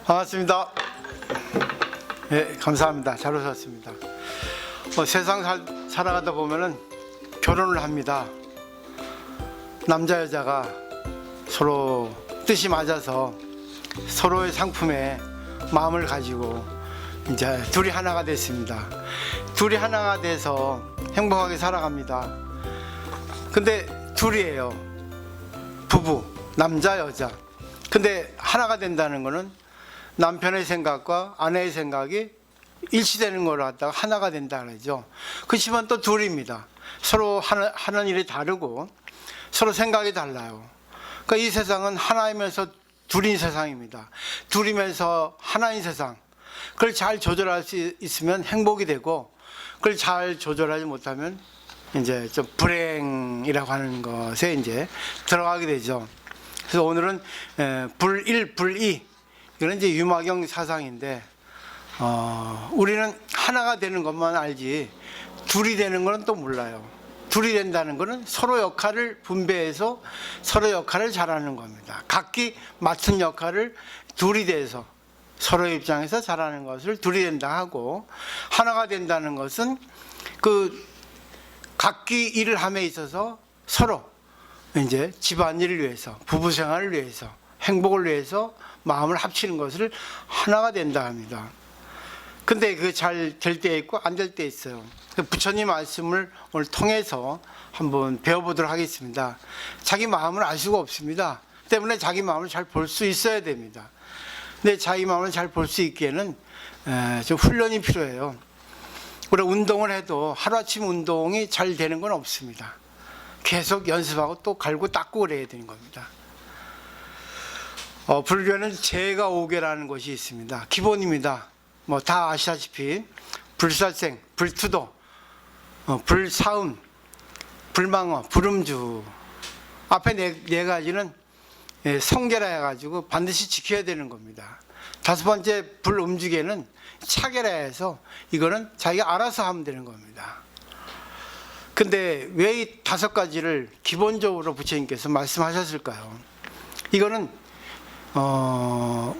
반갑습니다. 네, 감사합니다. 잘 오셨습니다. 세상 살아가다 보면은 결혼을 합니다. 남자 여자가 서로 뜻이 맞아서 서로의 상품에 마음을 가지고 이제 둘이 하나가 됐습니다. 둘이 하나가 돼서 행복하게 살아갑니다. 근데 둘이에요. 부부, 남자 여자. 근데 하나가 된다는 거는 남편의 생각과 아내의 생각이 일치되는 걸 갖다가 하나가 된다 그러죠. 그렇지만 또 둘입니다. 서로 하는 일이 다르고 서로 생각이 달라요. 그러니까 이 세상은 하나이면서 둘인 세상입니다. 둘이면서 하나인 세상. 그걸 잘 조절할 수 있으면 행복이 되고, 그걸 잘 조절하지 못하면 이제 좀 불행이라고 하는 것에 이제 들어가게 되죠. 그래서 오늘은 불일, 불이, 이건 이제 유마경 사상인데, 우리는 하나가 되는 것만 알지 둘이 되는 것은 또 몰라요. 둘이 된다는 것은 서로 역할을 분배해서 서로 역할을 잘하는 겁니다. 각기 맡은 역할을 둘이 돼서 서로의 입장에서 잘하는 것을 둘이 된다 하고, 하나가 된다는 것은 그 각기 일을 함에 있어서 서로 이제 집안일을 위해서, 부부 생활을 위해서, 행복을 위해서 마음을 합치는 것을 하나가 된다 합니다. 근데 그 잘 될 때 있고 안 될 때 있어요. 부처님 말씀을 오늘 통해서 한번 배워보도록 하겠습니다. 자기 마음을 알 수가 없습니다. 때문에 자기 마음을 잘 볼 수 있어야 됩니다. 근데 자기 마음을 잘 볼 수 있기에는 좀 훈련이 필요해요. 우리 운동을 해도 하루아침 운동이 잘 되는 건 없습니다. 계속 연습하고 또 갈고 닦고 그래야 되는 겁니다. 불교는 제가 오계라는 것이 있습니다. 기본입니다. 뭐 다 아시다시피 불살생, 불투도, 불사음, 불망어, 불음주, 앞에 네 가지는 성계라 해가지고 반드시 지켜야 되는 겁니다. 다섯 번째 불음주계는 차계라 해서 이거는 자기가 알아서 하면 되는 겁니다. 근데 왜 이 다섯 가지를 기본적으로 부처님께서 말씀하셨을까요? 이거는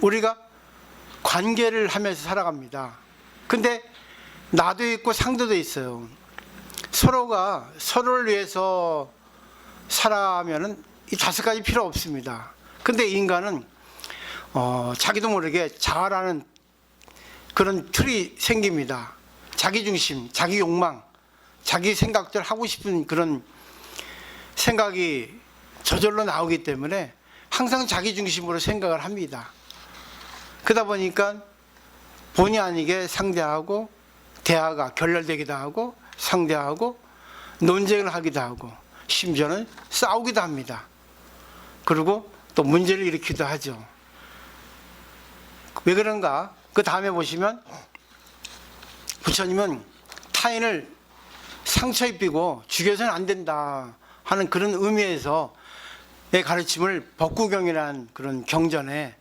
우리가 관계를 하면서 살아갑니다. 근데 나도 있고 상대도 있어요. 서로가 서로를 위해서 살아가면은 이 다섯 가지 필요 없습니다. 근데 인간은 자기도 모르게 자아라는 그런 틀이 생깁니다. 자기 중심, 자기 욕망, 자기 생각들 하고 싶은 그런 생각이 저절로 나오기 때문에 항상 자기 중심으로 생각을 합니다. 그러다 보니까 본의 아니게 상대하고 대화가 결렬되기도 하고, 상대하고 논쟁을 하기도 하고, 심지어는 싸우기도 합니다. 그리고 또 문제를 일으키기도 하죠. 왜 그런가? 그 다음에 보시면 부처님은 타인을 상처 입히고 죽여서는 안 된다 하는 그런 의미에서 의 가르침을 법구경이라는 그런 경전에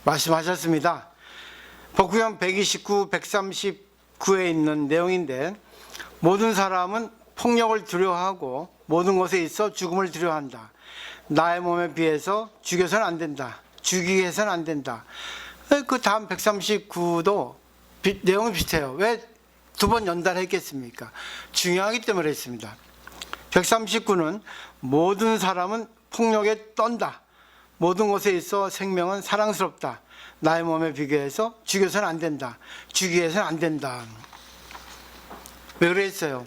말씀하셨습니다. 법구경 129, 139에 있는 내용인데, 모든 사람은 폭력을 두려워하고 모든 것에 있어 죽음을 두려워한다. 나의 몸에 비해서 죽여서는 안 된다. 죽이게 해서는 안 된다. 그 다음 139도 내용이 비슷해요. 왜 두 번 연달했겠습니까? 중요하기 때문에 했습니다. 139는 모든 사람은 폭력에 떤다. 모든 것에 있어 생명은 사랑스럽다. 나의 몸에 비교해서 죽여서는 안 된다. 죽이게 해서는 안 된다. 왜 그랬어요?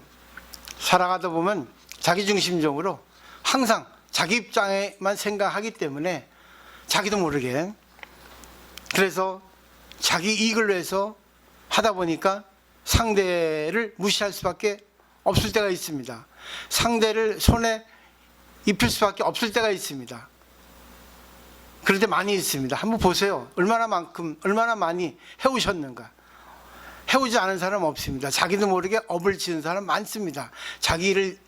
살아가다 보면 자기중심적으로 항상 자기 입장에만 생각하기 때문에 자기도 모르게, 그래서 자기 이익을 위해서 하다 보니까 상대를 무시할 수밖에 없을 때가 있습니다. 상대를 손에 입힐 수밖에 없을 때가 있습니다. 그럴 때 많이 있습니다. 한번 보세요. 얼마나 많이 해오셨는가. 해오지 않은 사람 없습니다. 자기도 모르게 업을 지은 사람 많습니다. 자기 일을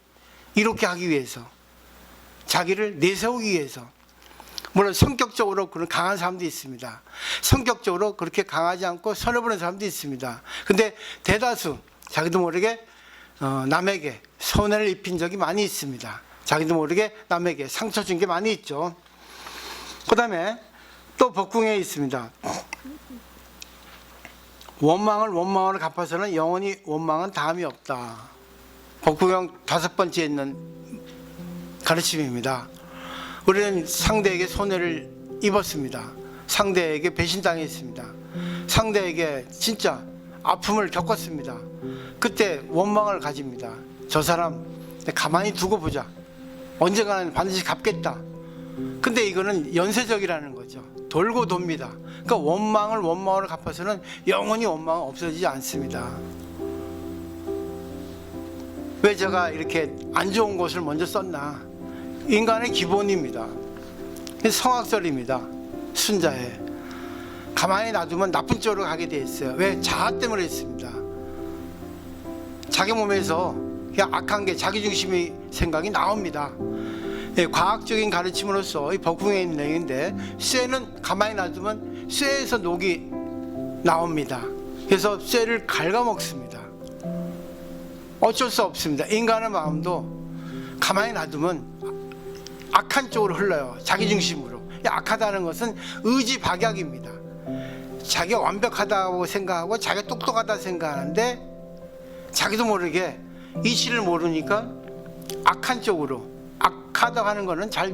이롭게 하기 위해서, 자기를 내세우기 위해서. 물론 성격적으로 그런 강한 사람도 있습니다. 성격적으로 그렇게 강하지 않고 선해보는 사람도 있습니다. 근데 대다수 자기도 모르게 남에게 손해를 입힌 적이 많이 있습니다. 자기도 모르게 남에게 상처 준 게 많이 있죠. 그 다음에 또 법궁에 있습니다. 원망을 원망으로 갚아서는 영원히 원망은 다함이 없다. 법구경 5번째에 있는 가르침입니다. 우리는 상대에게 손해를 입었습니다. 상대에게 배신당했습니다. 상대에게 진짜 아픔을 겪었습니다. 그때 원망을 가집니다. 저 사람 가만히 두고 보자. 언젠가는 반드시 갚겠다. 근데 이거는 연쇄적이라는 거죠. 돌고 돕니다. 그러니까 원망을 원망으로 갚아서는 영원히 원망은 없어지지 않습니다. 왜 제가 이렇게 안 좋은 것을 먼저 썼나? 인간의 기본입니다. 성악설입니다. 순자에 가만히 놔두면 나쁜 쪽으로 가게 돼 있어요. 왜? 자아 때문에 있습니다. 자기 몸에서 그냥 악한 게 자기중심의 생각이 나옵니다. 예, 과학적인 가르침으로서 이 법궁에 있는 내용인데, 쇠는 가만히 놔두면 쇠에서 녹이 나옵니다. 그래서 쇠를 갉아먹습니다. 어쩔 수 없습니다. 인간의 마음도 가만히 놔두면 악한 쪽으로 흘러요. 자기중심으로. 악하다는 것은 의지박약입니다. 자기가 완벽하다고 생각하고 자기가 똑똑하다 생각하는데 자기도 모르게 이치를 모르니까 악한 쪽으로, 악하다고 하는 거는 잘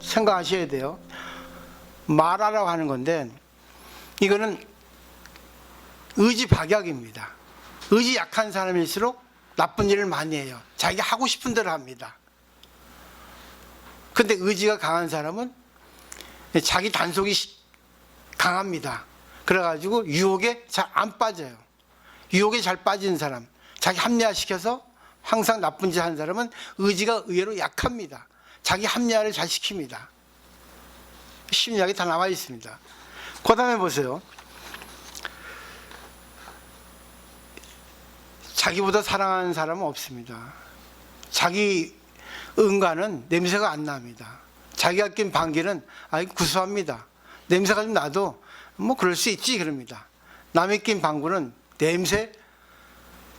생각하셔야 돼요. 말하라고 하는 건데 이거는 의지박약입니다. 의지 약한 사람일수록 나쁜 일을 많이 해요. 자기가 하고 싶은 대로 합니다. 근데 의지가 강한 사람은 자기 단속이 강합니다. 그래가지고 유혹에 잘 안 빠져요. 유혹에 잘 빠지는 사람, 자기 합리화시켜서 항상 나쁜 짓 하는 사람은 의지가 의외로 약합니다. 자기 합리화를 잘 시킵니다. 심리학이 다 나와 있습니다. 그 다음에 보세요. 자기보다 사랑하는 사람은 없습니다. 자기 응가는 냄새가 안 납니다. 자기가 낀 방귀는 구수합니다. 냄새가 좀 나도 뭐 그럴 수 있지 그럽니다. 남이 낀 방구는 냄새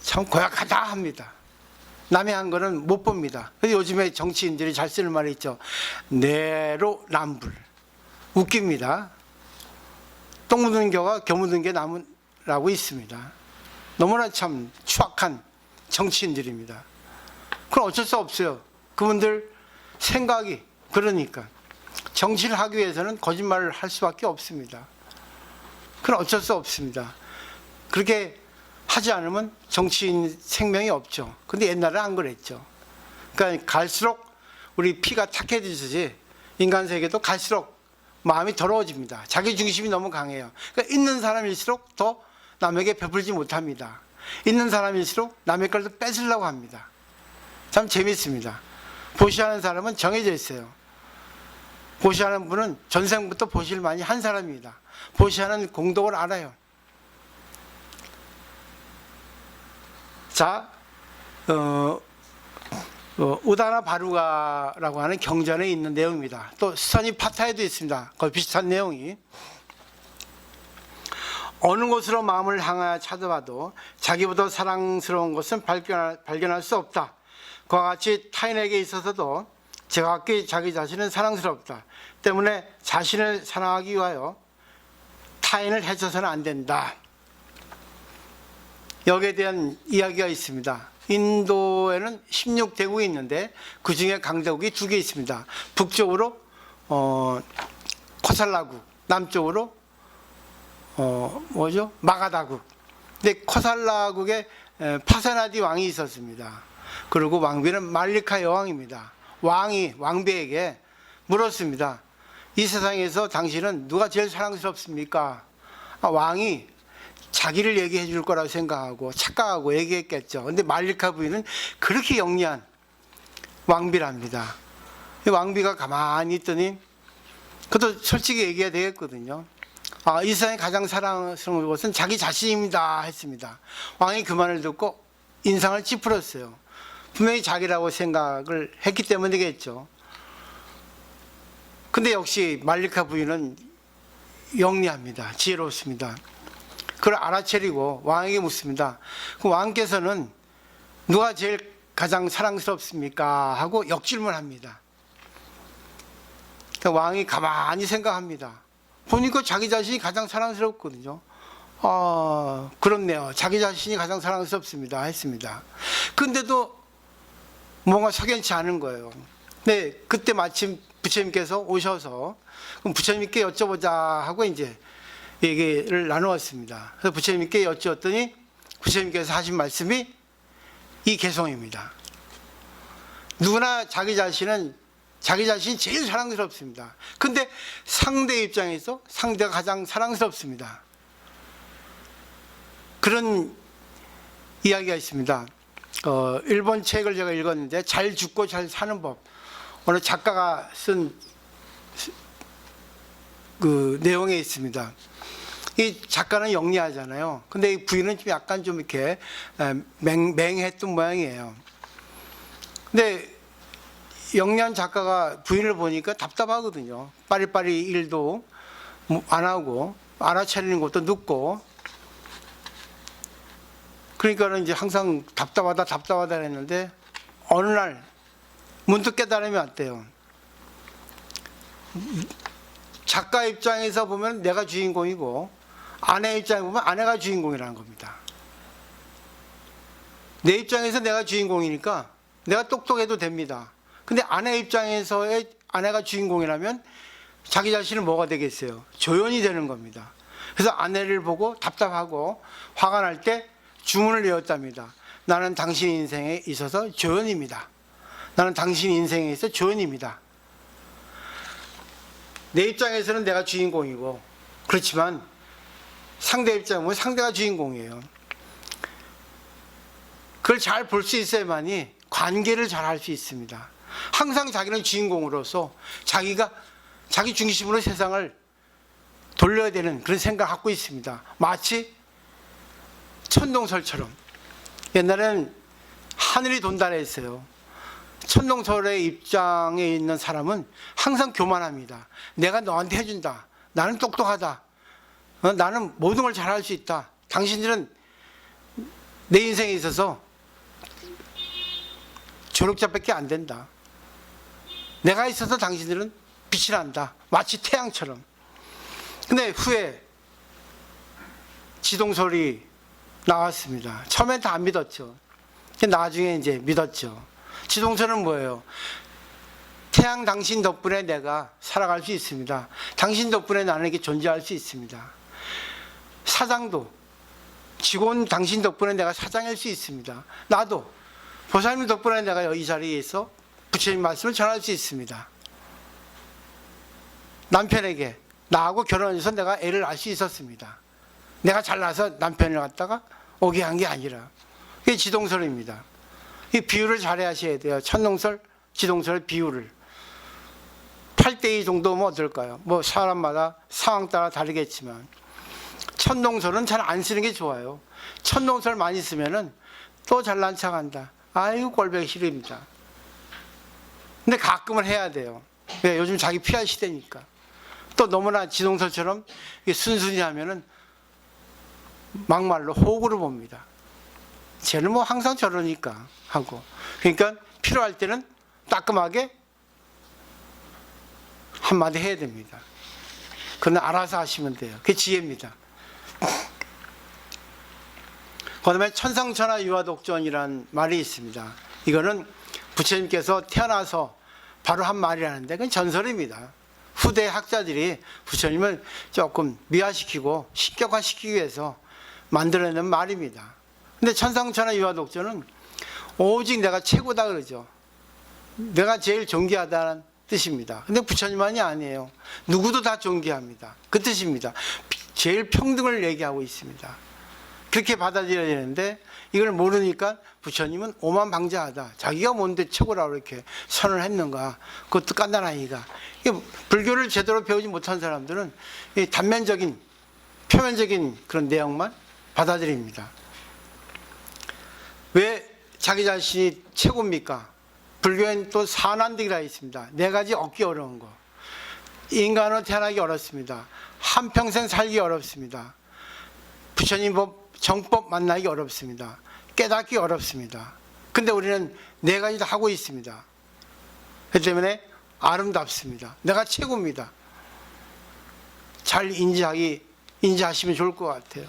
참 고약하다 합니다. 남이 한 거는 못 봅니다. 요즘에 정치인들이 잘 쓰는 말이 있죠. 내로남불. 웃깁니다. 똥 묻은 겨가 겨 묻은 게 나무라고 있습니다. 너무나 참 추악한 정치인들입니다. 그럼 어쩔 수 없어요. 그분들 생각이 그러니까 정치를 하기 위해서는 거짓말을 할 수밖에 없습니다. 그럼 어쩔 수 없습니다. 그렇게 하지 않으면 정치인 생명이 없죠. 근데 옛날에 안 그랬죠. 그러니까 갈수록 우리 피가 탁해지듯이 인간 세계도 갈수록 마음이 더러워집니다. 자기 중심이 너무 강해요. 그러니까 있는 사람일수록 더 남에게 베풀지 못합니다. 있는 사람일수록 남의 걸 뺏으려고 합니다. 참 재밌습니다. 보시하는 사람은 정해져 있어요. 보시하는 분은 전생부터 보시를 많이 한 사람입니다. 보시하는 공덕을 알아요. 자, 우다나 바루가라고 하는 경전에 있는 내용입니다. 또 스타니 파타에도 있습니다. 거의 비슷한 내용이. 어느 곳으로 마음을 향하여 찾아봐도 자기보다 사랑스러운 것은 발견할 수 없다. 그와 같이 타인에게 있어서도 제각기 자기 자신은 사랑스럽다. 때문에 자신을 사랑하기 위하여 타인을 해쳐서는 안 된다. 여기에 대한 이야기가 있습니다. 인도에는 16대국이 있는데 그 중에 강대국이 2개 있습니다. 북쪽으로 코살라국, 남쪽으로 마가다국. 근데 코살라국에 파사나디 왕이 있었습니다. 그리고 왕비는 말리카 여왕입니다. 왕이 왕비에게 물었습니다. 이 세상에서 당신은 누가 제일 사랑스럽습니까? 왕이 자기를 얘기해 줄 거라고 생각하고 착각하고 얘기했겠죠. 근데 말리카 부인은 그렇게 영리한 왕비랍니다. 왕비가 가만히 있더니 그것도 솔직히 얘기해야 되겠거든요. 이 세상에 가장 사랑스러운 것은 자기 자신입니다 했습니다. 왕이 그 말을 듣고 인상을 찌푸렸어요. 분명히 자기라고 생각을 했기 때문이겠죠. 근데 역시 말리카 부인은 영리합니다. 지혜롭습니다. 그걸 알아차리고 왕에게 묻습니다. 그 왕께서는 누가 제일 가장 사랑스럽습니까? 하고 역질문합니다. 왕이 가만히 생각합니다. 보니까 자기 자신이 가장 사랑스럽거든요. 그렇네요. 자기 자신이 가장 사랑스럽습니다. 했습니다. 근데도 뭔가 석연치 않은 거예요. 네, 그때 마침 부처님께서 오셔서 그럼 부처님께 여쭤보자 하고 이제 얘기를 나누었습니다. 그래서 부처님께 여쭈었더니 부처님께서 하신 말씀이 이 개성입니다. 누구나 자기 자신이 제일 사랑스럽습니다. 근데 상대 입장에서 상대가 가장 사랑스럽습니다. 그런 이야기가 있습니다. 일본 책을 제가 읽었는데 잘 죽고 잘 사는 법, 어느 작가가 쓴 그 내용에 있습니다. 이 작가는 영리하잖아요. 근데 이 부인은 좀 약간 좀 이렇게 맹했던 모양이에요. 근데 영리한 작가가 부인을 보니까 답답하거든요. 빠리빠리 일도 안 하고 알아차리는 것도 늦고, 그러니까는 이제 항상 답답하다 했는데 어느 날 문득 깨달음이 왔대요. 작가 입장에서 보면 내가 주인공이고 아내 입장에 보면 아내가 주인공이라는 겁니다. 내 입장에서 내가 주인공이니까 내가 똑똑해도 됩니다. 근데 아내 입장에서의 아내가 주인공이라면 자기 자신은 뭐가 되겠어요? 조연이 되는 겁니다. 그래서 아내를 보고 답답하고 화가 날 때 주문을 외웠답니다. 나는 당신 인생에 있어서 조연입니다. 나는 당신 인생에 있어서 조연입니다. 내 입장에서는 내가 주인공이고, 그렇지만 상대 입장에 보면 상대가 주인공이에요. 그걸 잘 볼 수 있어야만이 관계를 잘 할 수 있습니다. 항상 자기는 주인공으로서 자기 중심으로 세상을 돌려야 되는 그런 생각을 갖고 있습니다. 마치 천동설처럼. 옛날에는 하늘이 돈다라 했어요. 천동설의 입장에 있는 사람은 항상 교만합니다. 내가 너한테 해준다. 나는 똑똑하다. 나는 모든 걸 잘할 수 있다. 당신들은 내 인생에 있어서 조력자밖에 안 된다. 내가 있어서 당신들은 빛이 난다. 마치 태양처럼. 근데 후에 지동설이 나왔습니다. 처음엔 다 안 믿었죠. 나중에 이제 믿었죠. 지동설은 뭐예요? 태양 당신 덕분에 내가 살아갈 수 있습니다. 당신 덕분에 나는 이렇게 존재할 수 있습니다. 사장도 직원 당신 덕분에 내가 사장일 수 있습니다. 나도 보살님 덕분에 내가 이 자리에 있어 부처님 말씀을 전할 수 있습니다. 남편에게 나하고 결혼해서 내가 애를 낳을 수 있었습니다. 내가 잘나서 남편을 갖다가 오게 한 게 아니라. 이게 지동설입니다. 이 비유를 잘 하셔야 돼요. 천동설, 지동설 비유를. 8대2 정도면 어떨까요? 뭐 사람마다 상황 따라 다르겠지만 천동설은 잘 안 쓰는 게 좋아요. 천동설 많이 쓰면은 또 잘난 척한다. 아이고 꼴보기 싫습니다. 근데 가끔은 해야 돼요. 왜? 요즘 자기 피할 시대니까. 또 너무나 지동설처럼 순순히 하면은 막말로 호구를 봅니다. 쟤는 뭐 항상 저러니까 하고. 그러니까 필요할 때는 따끔하게 한마디 해야 됩니다. 그건 알아서 하시면 돼요. 그게 지혜입니다. 그 다음에 천상천하 유화독존이라는 말이 있습니다. 이거는 부처님께서 태어나서 바로 한 말이라는데 그건 전설입니다. 후대 학자들이 부처님을 조금 미화시키고 신격화시키기 위해서 만들어낸 말입니다. 근데 천상천하 유화독존은 오직 내가 최고다 그러죠. 내가 제일 존귀하다는 뜻입니다. 근데 부처님만이 아니에요. 누구도 다 존귀합니다. 그 뜻입니다. 제일 평등을 얘기하고 있습니다. 그렇게 받아들여야 되는데 이걸 모르니까 부처님은 오만방자하다. 자기가 뭔데 최고라고 이렇게 선을 했는가. 그것도 깐난아이가. 불교를 제대로 배우지 못한 사람들은 단면적인 표면적인 그런 내용만 받아들입니다. 왜 자기 자신이 최고입니까? 불교엔 또 사난득이라 있습니다. 4가지 얻기 어려운 거. 인간으로 태어나기 어렵습니다. 한평생 살기 어렵습니다. 부처님 법 정법 만나기 어렵습니다. 깨닫기 어렵습니다. 근데 우리는 4가지 다 하고 있습니다. 그렇기 때문에 아름답습니다. 내가 최고입니다. 잘 인지하시면 좋을 것 같아요.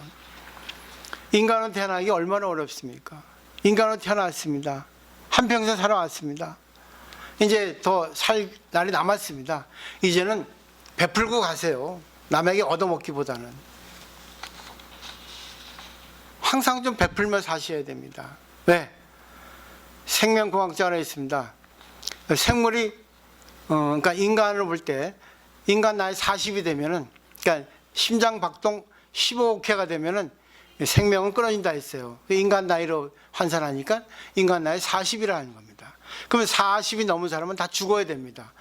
인간은 태어나기 얼마나 어렵습니까? 인간은 태어났습니다. 한평생 살아왔습니다. 이제 더 살 날이 남았습니다. 이제는 베풀고 가세요. 남에게 얻어먹기보다는. 항상 좀 베풀며 사셔야 됩니다. 왜? 생명공학자가 있습니다. 생물이 그러니까 인간을 볼 때 인간 나이 40이 되면은, 그러니까 심장 박동 15회가 되면은 생명은 끊어진다 했어요. 인간 나이로 환산하니까 인간 나이 40이라는 겁니다. 그러면 40이 넘은 사람은 다 죽어야 됩니다.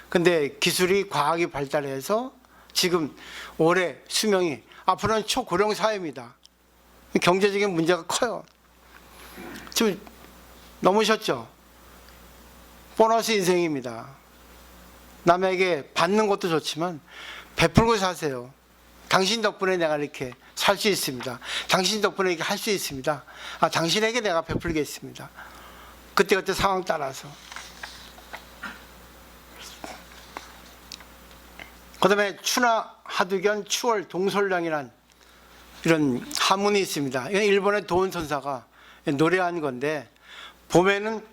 근데 기술이 과학이 발달해서 지금 올해 수명이, 앞으로는 초고령 사회입니다. 경제적인 문제가 커요. 지금 넘으셨죠? 보너스 인생입니다. 남에게 받는 것도 좋지만 베풀고 사세요. 당신 덕분에 내가 이렇게 살 수 있습니다. 당신 덕분에 이렇게 할 수 있습니다. 당신에게 내가 베풀겠습니다. 그때그때 상황 따라서. 그 다음에 추나 하두견 추월 동솔량이란 이런 한문이 있습니다. 이건 일본의 도원선사가 노래한 건데, 봄에는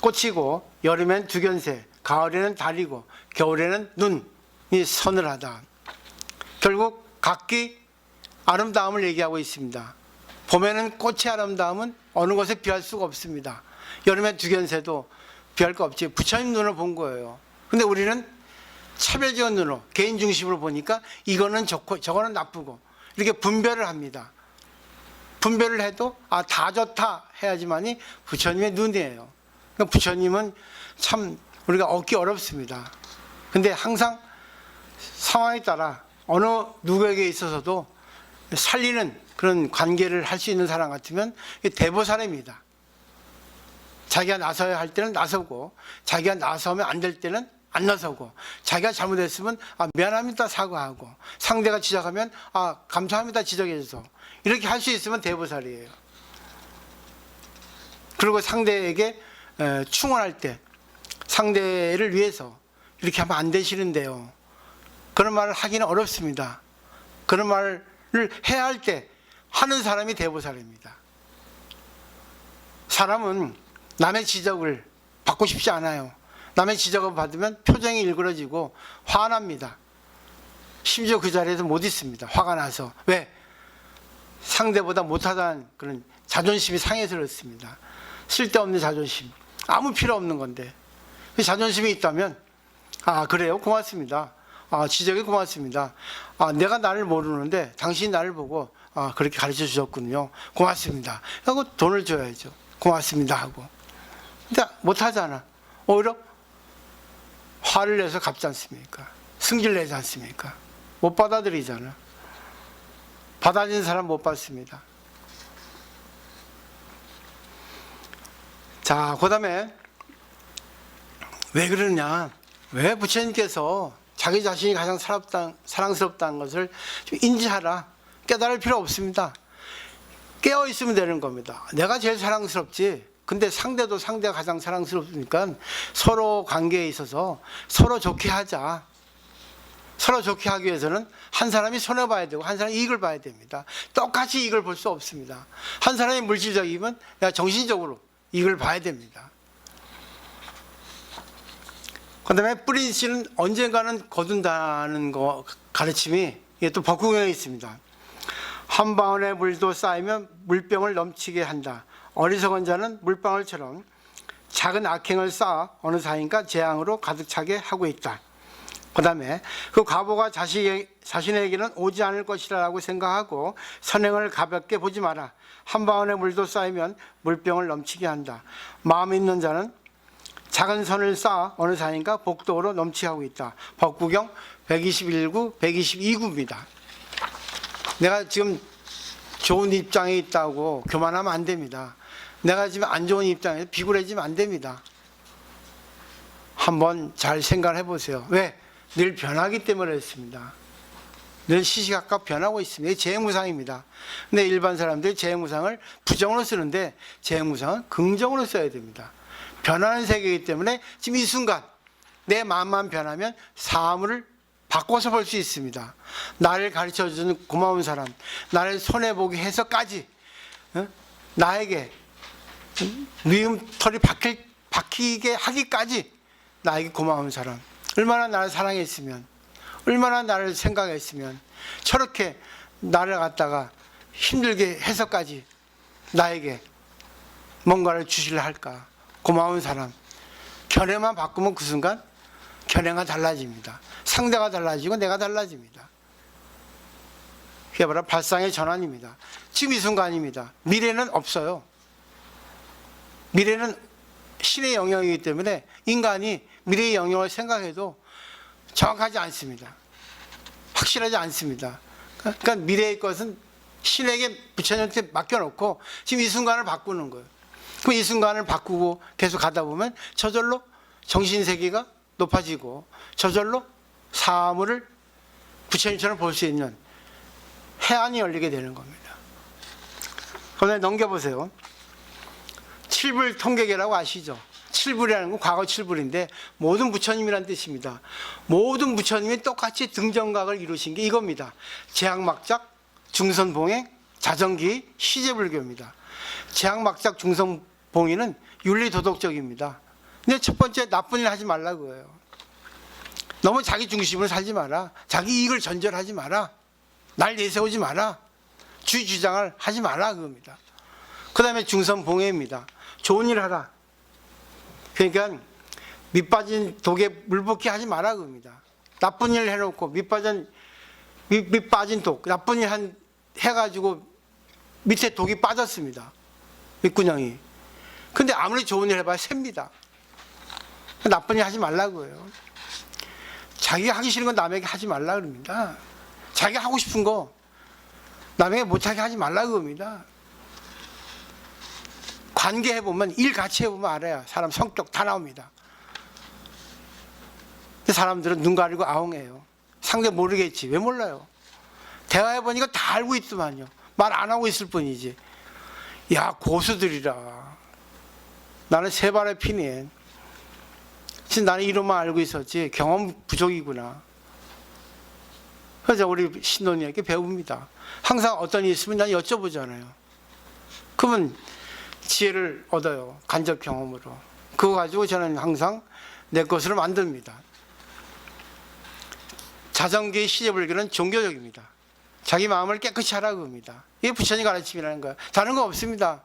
꽃이고 여름엔 두견새, 가을에는 달이고 겨울에는 눈이 서늘하다. 결국 각기 아름다움을 얘기하고 있습니다. 봄에는 꽃의 아름다움은 어느 곳에 비할 수가 없습니다. 여름에 두견새도 비할 거 없지. 부처님 눈을 본 거예요. 근데 우리는 차별적인 눈으로, 개인 중심으로 보니까 이거는 좋고 저거는 나쁘고 이렇게 분별을 합니다. 분별을 해도 다 좋다 해야지만이 부처님의 눈이에요. 그러니까 부처님은 참 우리가 얻기 어렵습니다. 근데 항상 상황에 따라 어느 누구에게 있어서도 살리는 그런 관계를 할 수 있는 사람 같으면 대보살입니다. 자기가 나서야 할 때는 나서고, 자기가 나서면 안 될 때는 안 나서고, 자기가 잘못했으면 미안합니다 사과하고, 상대가 지적하면 감사합니다 지적해줘서, 이렇게 할 수 있으면 대보살이에요. 그리고 상대에게 충원할 때 상대를 위해서 이렇게 하면 안 되시는데요, 그런 말을 하기는 어렵습니다. 그런 말을 해야 할 때 하는 사람이 대보살입니다. 사람은 남의 지적을 받고 싶지 않아요. 남의 지적을 받으면 표정이 일그러지고 화납니다. 심지어 그 자리에서 못 있습니다. 화가 나서. 왜? 상대보다 못하다는 그런 자존심이 상해서 그렇습니다. 쓸데없는 자존심, 아무 필요 없는 건데 자존심이 있다면 그래요? 고맙습니다. 지적이 고맙습니다. 내가 나를 모르는데 당신이 나를 보고 그렇게 가르쳐 주셨군요. 고맙습니다. 하고 돈을 줘야죠. 고맙습니다 하고. 근데 못하잖아. 오히려 화를 내서 갚지 않습니까? 승질 내지 않습니까? 못 받아들이잖아. 받아들이는 사람 못 받습니다. 자, 그 다음에 왜 그러냐? 왜 부처님께서 자기 자신이 가장 사랑스럽다는 것을 좀 인지하라, 깨달을 필요 없습니다. 깨어 있으면 되는 겁니다. 내가 제일 사랑스럽지, 근데 상대도 상대가 가장 사랑스럽으니까 서로 관계에 있어서 서로 좋게 하자. 서로 좋게 하기 위해서는 한 사람이 손해봐야 되고 한 사람이 이익을 봐야 됩니다. 똑같이 이익을 볼 수 없습니다. 한 사람이 물질적이면 정신적으로 이익을 봐야 됩니다. 그 다음에 뿌린 씨는 언젠가는 거둔다는 거 가르침이 또 법구경에 있습니다. 한 방울의 물도 쌓이면 물병을 넘치게 한다. 어리석은 자는 물방울처럼 작은 악행을 쌓아 어느 사이인가 재앙으로 가득 차게 하고 있다. 그 다음에 그 과보가 자신에게는 오지 않을 것이라고 생각하고 선행을 가볍게 보지 마라. 한 방울의 물도 쌓이면 물병을 넘치게 한다. 마음 있는 자는 작은 선을 쌓아 어느 사이인가 복덕으로 넘치게 하고 있다. 법구경 121구, 122구입니다. 내가 지금 좋은 입장에 있다고 교만하면 안 됩니다. 내가 지금 안 좋은 입장에서 비굴해지면 안 됩니다. 한번 잘 생각을 해보세요. 왜? 늘 변하기 때문에 그렇습니다. 늘 시시각각 변하고 있습니다. 이게 재행무상입니다. 근데 일반 사람들이 재행무상을 부정으로 쓰는데 재행무상은 긍정으로 써야 됩니다. 변하는 세계이기 때문에 지금 이 순간 내 마음만 변하면 사물을 바꿔서 볼 수 있습니다. 나를 가르쳐주는 고마운 사람, 나를 손해보게 해서까지 나에게 미움털이 박히게 하기까지 나에게 고마운 사람, 얼마나 나를 사랑했으면, 얼마나 나를 생각했으면 저렇게 나를 갖다가 힘들게 해서까지 나에게 뭔가를 주시려 할까. 고마운 사람, 견해만 바꾸면 그 순간 견해가 달라집니다. 상대가 달라지고 내가 달라집니다. 그게 바로 발상의 전환입니다. 지금 이 순간입니다. 미래는 없어요. 미래는 신의 영역이기 때문에 인간이 미래의 영역을 생각해도 정확하지 않습니다. 확실하지 않습니다. 그러니까 미래의 것은 신에게, 부처님한테 맡겨놓고 지금 이 순간을 바꾸는 거예요. 그럼 이 순간을 바꾸고 계속 가다 보면 저절로 정신세계가 높아지고 저절로 사물을 부처님처럼 볼 수 있는 해안이 열리게 되는 겁니다. 그런데 넘겨보세요. 칠불 통계계라고 아시죠? 칠불이라는 건 과거 칠불인데 모든 부처님이라는 뜻입니다. 모든 부처님이 똑같이 등정각을 이루신 게 이겁니다. 제학막작, 중선봉행, 자정기, 시제불교입니다. 제학막작, 중선봉행은 윤리도덕적입니다. 근데 첫 번째 나쁜 일 하지 말라고요. 너무 자기 중심으로 살지 마라. 자기 이익을 전제하지 마라. 날 내세우지 마라. 주의 주장을 하지 마라 그겁니다. 그 다음에 중선봉행입니다. 좋은 일 하라. 그러니까 밑 빠진 독에 물 붓기 하지 마라 그겁니다. 나쁜 일 해놓고 밑 빠진 독, 나쁜 일 해가지고 밑에 독이 빠졌습니다. 밑구녕이. 근데 아무리 좋은 일 해봐야 셉니다. 나쁜 일 하지 말라고요. 자기가 하기 싫은 건 남에게 하지 말라 그럽니다. 자기가 하고 싶은 거 남에게 못하게 하지 말라 그럽니다. 관계 해보면, 일 같이 해보면 알아요. 사람 성격 다 나옵니다. 근데 사람들은 눈 가리고 아웅해요. 상대 모르겠지. 왜 몰라요? 대화해보니까 다 알고 있더만요. 말 안 하고 있을 뿐이지. 야, 고수들이라. 나는 세 발의 피네. 진짜 나는 이름만 알고 있었지 경험 부족이구나. 그래서 우리 신도님에게 배웁니다. 항상 어떤 일이 있으면 난 여쭤보잖아요. 그러면 지혜를 얻어요. 간접 경험으로. 그거 가지고 저는 항상 내 것으로 만듭니다. 자정계의 시제불교는 종교적입니다. 자기 마음을 깨끗이 하라고 합니다. 이게 부처님 가르침이라는 거예요. 다른 거 없습니다.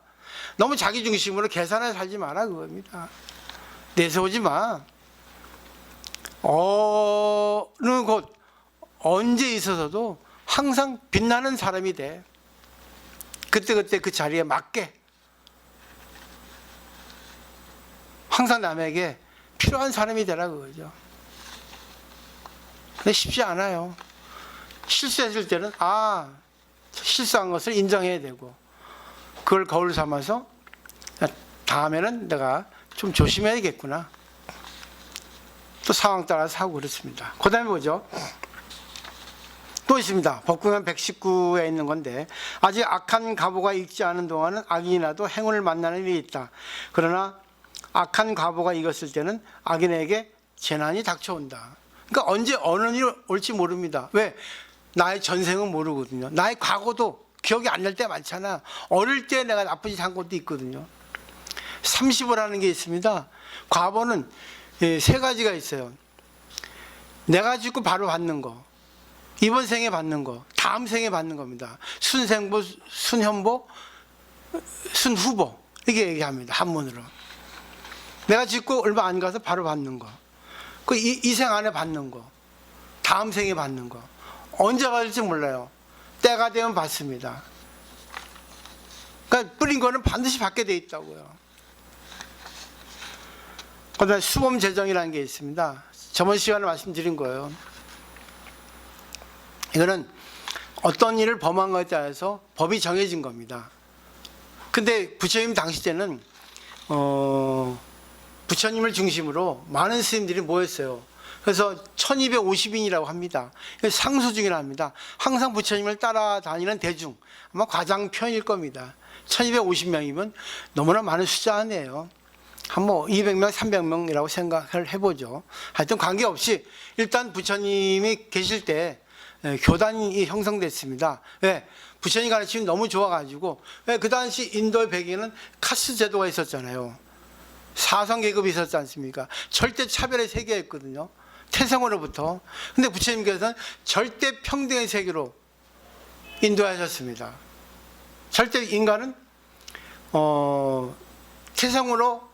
너무 자기 중심으로 계산해 살지 마라 그겁니다. 내세우지 마. 어느 곳 언제 있어서도 항상 빛나는 사람이 돼. 그때그때 그 자리에 맞게 항상 남에게 필요한 사람이 되라 그거죠. 근데 쉽지 않아요. 실수했을 때는 실수한 것을 인정해야 되고 그걸 거울 삼아서 다음에는 내가 좀 조심해야겠구나. 또 상황 따라서 하고 그렇습니다. 그 다음에 뭐죠? 또 있습니다. 법궁한 119에 있는 건데 아직 악한 과보가 익지 않은 동안은 악인이라도 행운을 만나는 일이 있다. 그러나 악한 과보가 익었을 때는 악인에게 재난이 닥쳐온다. 그러니까 언제 어느 일이 올지 모릅니다. 왜? 나의 전생은 모르거든요. 나의 과거도 기억이 안 날 때 많잖아. 어릴 때 내가 나쁜 짓 한 것도 있거든요. 30호라는 게 있습니다. 과보는 세 가지가 있어요. 내가 죽고 바로 받는 거, 이번 생에 받는 거, 다음 생에 받는 겁니다. 순생보, 순현보, 순후보 이렇게 얘기합니다. 한문으로. 내가 짓고 얼마 안 가서 바로 받는 거, 그 이 생 안에 받는 거, 다음 생에 받는 거, 언제 받을지 몰라요. 때가 되면 받습니다. 그러니까 뿌린 거는 반드시 받게 돼 있다고요. 그다음에 수범재정이라는 게 있습니다. 저번 시간에 말씀드린 거예요. 이거는 어떤 일을 범한 것에 따라서 법이 정해진 겁니다. 근데 부처님 당시 때는 부처님을 중심으로 많은 스님들이 모였어요. 그래서 1250인이라고 합니다. 상수 중이라 합니다. 항상 부처님을 따라다니는 대중, 아마 과장 편일 겁니다. 1250명이면 너무나 많은 숫자 아니에요. 한 뭐 200명, 300명이라고 생각을 해보죠. 하여튼 관계없이 일단 부처님이 계실 때 교단이 형성됐습니다. 왜? 부처님 가르침이 너무 좋아가지고, 왜? 그 당시 인도의 배경에는 카스 제도가 있었잖아요. 사성 계급이 있었지 않습니까? 절대 차별의 세계였거든요. 태생으로부터. 근데 부처님께서는 절대 평등의 세계로 인도하셨습니다. 절대 인간은 태생으로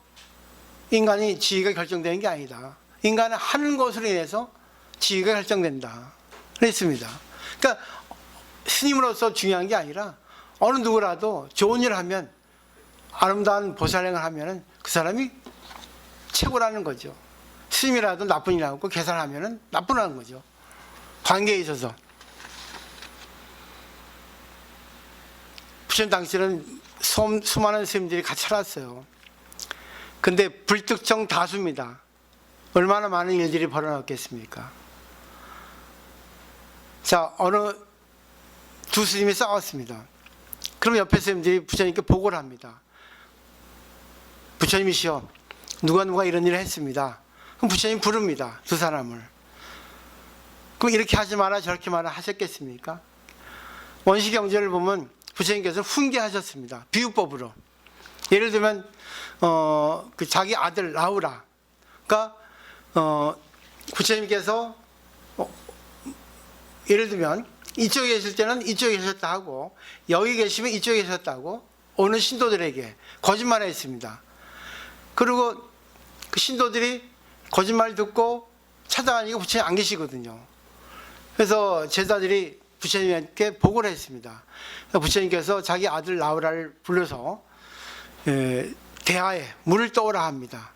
인간이 지위가 결정되는 게 아니다. 인간은 하는 것으로 인해서 지위가 결정된다. 그랬습니다. 그러니까 스님으로서 중요한 게 아니라 어느 누구라도 좋은 일을 하면, 아름다운 보살행을 하면 그 사람이 최고라는 거죠. 스님이라도 나쁜 일 하고 계산하면 나쁘다는 거죠. 관계에 있어서. 부처님 당시에는 수많은 스님들이 같이 살았어요. 근데 불특정 다수입니다. 얼마나 많은 일들이 벌어졌겠습니까? 자, 어느 두 스님이 싸웠습니다. 그럼 옆에 스님들이 부처님께 보고를 합니다. 부처님이시여, 누가 이런 일을 했습니다. 그럼 부처님 부릅니다. 두 사람을. 그럼 이렇게 하지 마라 저렇게 마라 하셨겠습니까? 원시경제를 보면 부처님께서 훈계하셨습니다. 비유법으로. 예를 들면 그 자기 아들 라우라가 부처님께서 예를 들면 이쪽에 계실 때는 이쪽에 계셨다 하고, 여기 계시면 이쪽에 계셨다고 어느 신도들에게 거짓말을 했습니다. 그리고 그 신도들이 거짓말 듣고 찾아가니까 부처님 안 계시거든요. 그래서 제자들이 부처님께 보고를 했습니다. 부처님께서 자기 아들 라우라를 불러서 대하에 물을 떠오라 합니다.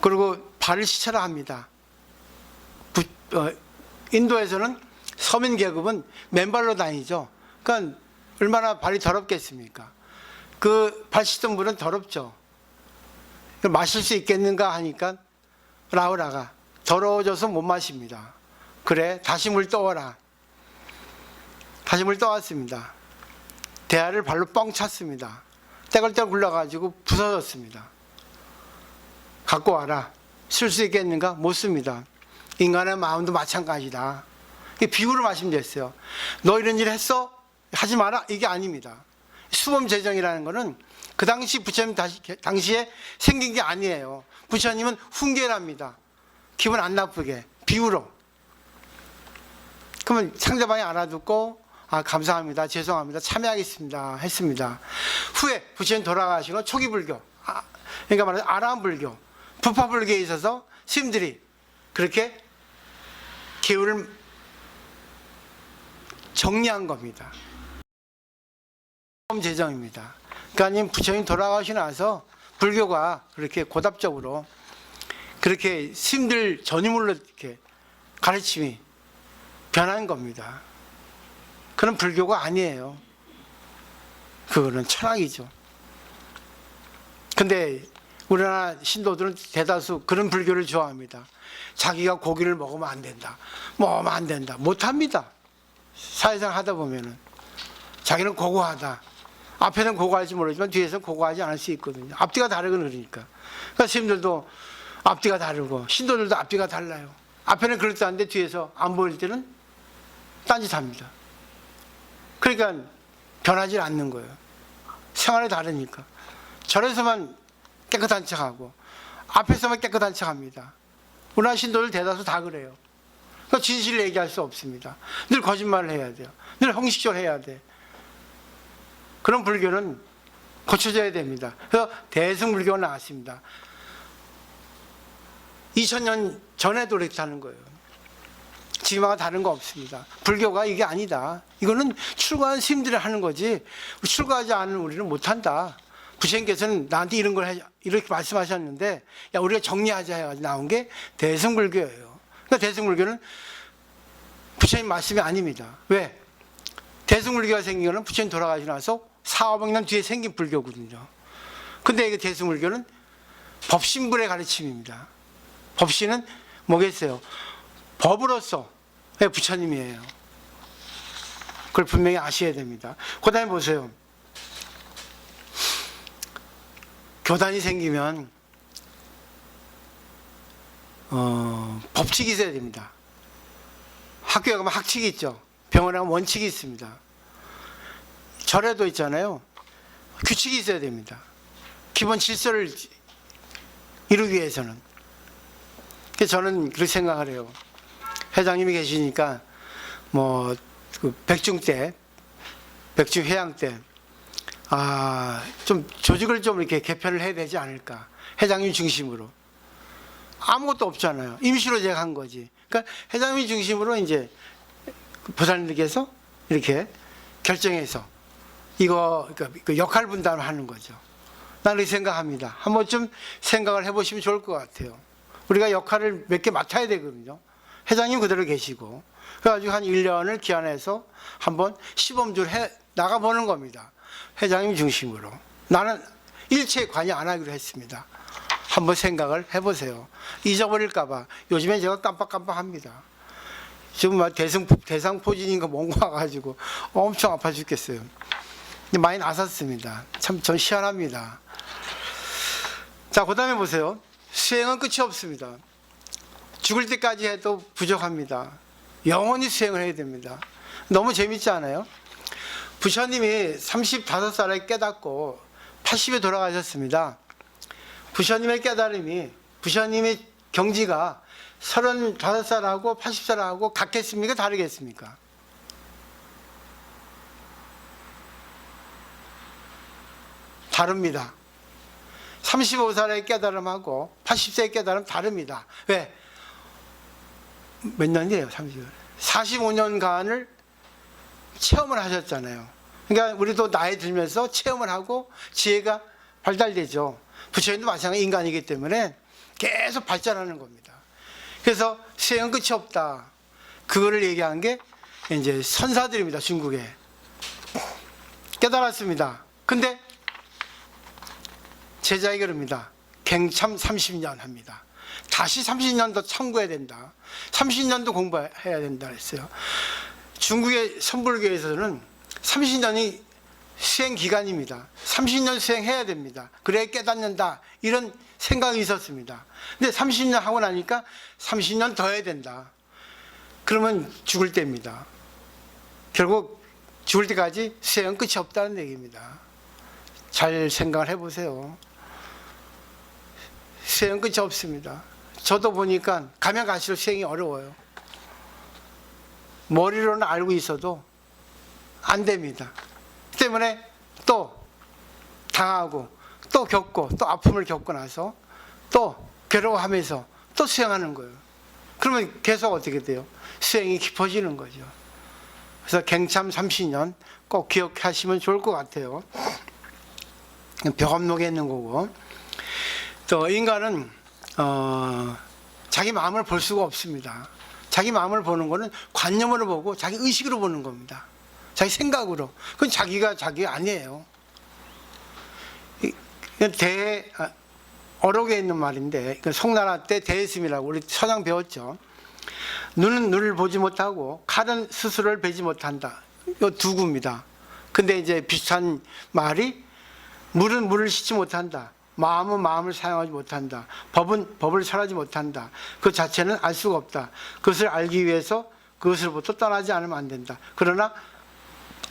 그리고 발을 씻어라 합니다. 인도에서는 서민 계급은 맨발로 다니죠. 그러니까 얼마나 발이 더럽겠습니까? 그 발 씻던 물은 더럽죠. 마실 수 있겠는가 하니까 라우라가 더러워져서 못 마십니다. 그래, 다시 물 떠와라. 다시 물 떠왔습니다. 대야를 발로 뻥 찼습니다. 떼걸떼걸 굴러가지고 부서졌습니다. 갖고 와라. 쓸 수 있겠는가? 못 씁니다. 인간의 마음도 마찬가지다. 비유를 말씀드렸어요. 너 이런 일 했어? 하지 마라. 이게 아닙니다. 수범재정이라는 것은 그 당시 부처님 당시에 생긴 게 아니에요. 부처님은 훈계를 합니다. 기분 안 나쁘게 비유로. 그러면 상대방이 알아듣고 감사합니다, 죄송합니다, 참여하겠습니다 했습니다. 후에 부처님 돌아가시고 초기 불교, 그러니까 말하자면 아라한 불교, 부파 불교에 있어서 스님들이 그렇게 계율을 정리한 겁니다. 재정입니다. 그러니까 부처님 돌아가시고 나서 불교가 그렇게 고답적으로 그렇게 스님들 전유물로 이렇게 가르침이 변한 겁니다. 그런 불교가 아니에요. 그거는 철학이죠. 근데 우리나라 신도들은 대다수 그런 불교를 좋아합니다. 자기가 고기를 먹으면 안 된다, 먹으면 안 된다, 못합니다. 사회생활 하다 보면은 자기는 고고하다. 앞에는 고고할지 모르지만 뒤에서는 고고하지 않을 수 있거든요. 앞뒤가 다르거든. 그러니까 스님들도 앞뒤가 다르고 신도들도 앞뒤가 달라요. 앞에는 그럴듯한데 뒤에서 안 보일 때는 딴짓합니다. 그러니까 변하지 않는 거예요. 생활이 다르니까. 절에서만 깨끗한 척하고 앞에서만 깨끗한 척합니다. 우리나라 신도들 대다수 다 그래요. 그러니까 진실을 얘기할 수 없습니다. 늘 거짓말을 해야 돼요. 늘 형식적으로 해야 돼. 그런 불교는 고쳐져야 됩니다. 그래서 대승불교가 나왔습니다. 2000년 전에도 이렇게 하는 거예요. 지금하고 다른 거 없습니다. 불교가 이게 아니다. 이거는 출가한 스님들이 하는 거지 출가하지 않은 우리는 못한다. 부처님께서는 나한테 이런 걸 이렇게 말씀하셨는데 야 우리가 정리하자 해가지고 나온 게 대승불교예요. 그러니까 대승불교는 부처님 말씀이 아닙니다. 왜? 대승불교가 생긴 거는 부처님 돌아가시고 나서 4, 500년 뒤에 생긴 불교거든요. 근데 이게 대승불교는 법신불의 가르침입니다. 법신은 뭐겠어요? 법으로서 부처님이에요. 그걸 분명히 아셔야 됩니다. 그 다음에 보세요. 교단이 생기면 법칙이 있어야 됩니다. 학교에 가면 학칙이 있죠. 병원에 가면 원칙이 있습니다. 절에도 있잖아요. 규칙이 있어야 됩니다. 기본 질서를 이루기 위해서는. 그래서 저는 그렇게 생각을 해요. 회장님이 계시니까 뭐 백중 때, 백중 회양 때 좀 조직을 좀 이렇게 개편을 해야 되지 않을까. 회장님 중심으로. 아무것도 없잖아요. 임시로 제가 한 거지. 그러니까 회장님 중심으로 이제 부사님들께서 이렇게 결정해서 이거 그러니까 역할 분담을 하는 거죠. 나는 그렇게 생각합니다. 한번 좀 생각을 해보시면 좋을 것 같아요. 우리가 역할을 몇 개 맡아야 되거든요. 회장님 그대로 계시고 그래가지고 한 1년을 기한해서 한번 시범줄 해 나가보는 겁니다. 회장님 중심으로. 나는 일체에 관여 안 하기로 했습니다. 한번 생각을 해보세요. 잊어버릴까 봐. 요즘에 제가 깜빡깜빡합니다. 지금 막 대상포진인가 뭔가 와가지고 엄청 아파 죽겠어요. 많이 나섰습니다. 참 전 희한합니다. 자, 그 다음에 보세요. 수행은 끝이 없습니다. 죽을 때까지 해도 부족합니다. 영원히 수행을 해야 됩니다. 너무 재밌지 않아요? 부처님이 35살에 깨닫고 80에 돌아가셨습니다. 부처님의 깨달음이, 부처님의 경지가 35살하고 80살하고 같겠습니까? 다르겠습니까? 다릅니다. 35살의 깨달음하고 80세의 깨달음 다릅니다. 왜? 몇 년이에요? 45년간을 체험을 하셨잖아요. 그러니까 우리도 나이 들면서 체험을 하고 지혜가 발달되죠. 부처님도 마찬가지 인간이기 때문에 계속 발전하는 겁니다. 그래서 수행은 끝이 없다. 그거를 얘기한 게 이제 선사들입니다. 중국에. 깨달았습니다. 근데 제자에게 그럽니다. 갱참 30년 합니다. 다시 30년 더 참고해야 된다. 30년도 공부해야 된다 그랬어요. 중국의 선불교에서는 30년이 수행 기간입니다. 30년 수행해야 됩니다. 그래야 깨닫는다. 이런 생각이 있었습니다. 근데 30년 하고 나니까 30년 더 해야 된다. 그러면 죽을 때입니다. 결국 죽을 때까지 수행은 끝이 없다는 얘기입니다. 잘 생각을 해보세요. 수행은 끝이 없습니다. 저도 보니까 가면 갈수록 수행이 어려워요. 머리로는 알고 있어도 안 됩니다. 그 때문에 또 당하고 또 겪고 또 아픔을 겪고 나서 또 괴로워하면서 또 수행하는 거예요. 그러면 계속 어떻게 돼요? 수행이 깊어지는 거죠. 그래서 갱참 30년 꼭 기억하시면 좋을 것 같아요. 벽암록에 있는 거고. 또 인간은 자기 마음을 볼 수가 없습니다. 자기 마음을 보는 거는 관념으로 보고 자기 의식으로 보는 겁니다. 자기 생각으로. 그건 자기가 아니에요. 어록에 있는 말인데 송나라 때 대스미라고 우리 서당 배웠죠. 눈은 눈을 보지 못하고 칼은 스스로를 베지 못한다. 이 두 구입니다. 근데 이제 비슷한 말이 물은 물을 씻지 못한다. 마음은 마음을 사용하지 못한다. 법은 법을 설하지 못한다. 그 자체는 알 수가 없다. 그것을 알기 위해서 그것으로부터 떠나지 않으면 안 된다. 그러나